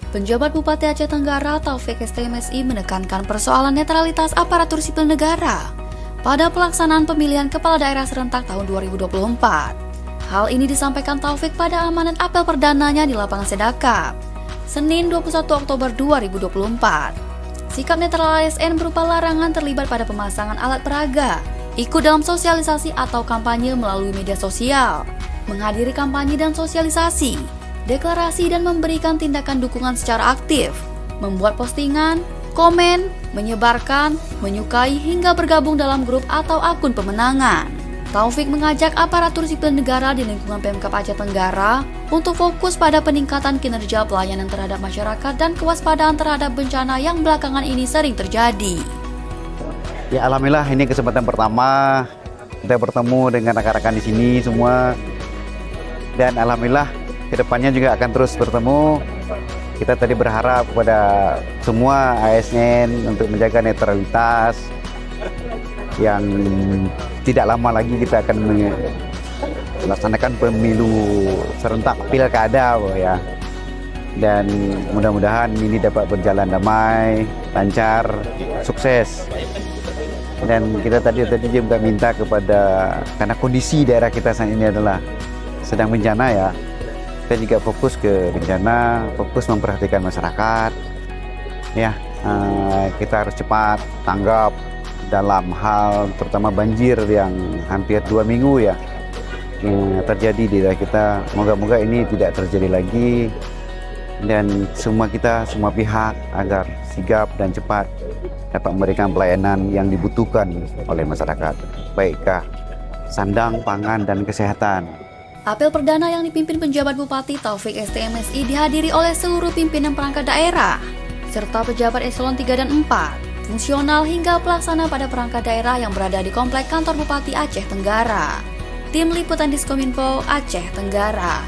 Penjabat Bupati Aceh Tenggara Taufik STMSI menekankan persoalan netralitas aparatur sipil negara pada pelaksanaan pemilihan kepala daerah serentak tahun 2024. Hal ini disampaikan Taufik pada amanat apel perdananya di Lapangan Sedakap, Senin 21 Oktober 2024. Sikap netral ASN berupa larangan terlibat pada pemasangan alat peraga, ikut dalam sosialisasi atau kampanye melalui media sosial, menghadiri kampanye dan sosialisasi, deklarasi dan memberikan tindakan dukungan secara aktif, membuat postingan, komen, menyebarkan, menyukai hingga bergabung dalam grup atau akun pemenangan. Taufik mengajak aparatur sipil negara di lingkungan Pemkab Aceh Tenggara untuk fokus pada peningkatan kinerja pelayanan terhadap masyarakat dan kewaspadaan terhadap bencana yang belakangan ini sering terjadi. Ya, alhamdulillah ini kesempatan pertama kita bertemu dengan rekan-rekan di sini semua, dan alhamdulillah kedepannya juga akan terus bertemu. Kita tadi berharap kepada semua ASN untuk menjaga netralitas, yang tidak lama lagi kita akan melaksanakan pemilu serentak pilkada ya, dan mudah-mudahan ini dapat berjalan damai, lancar, sukses. Dan kita tadi juga minta kepada, karena kondisi daerah kita saat ini adalah sedang bencana ya, kita juga fokus ke bencana, fokus memperhatikan masyarakat ya. Kita harus cepat tanggap dalam hal terutama banjir yang hampir 2 minggu ya terjadi di daerah kita. Moga-moga ini tidak terjadi lagi, dan semua pihak agar sigap dan cepat dapat memberikan pelayanan yang dibutuhkan oleh masyarakat, baikkah sandang, pangan, dan kesehatan. Apel perdana yang dipimpin penjabat Bupati Taufik STMSI dihadiri oleh seluruh pimpinan perangkat daerah, serta pejabat eselon 3 dan 4, fungsional hingga pelaksana pada perangkat daerah yang berada di Komplek Kantor Bupati Aceh Tenggara. Tim Liputan Diskominfo Aceh Tenggara.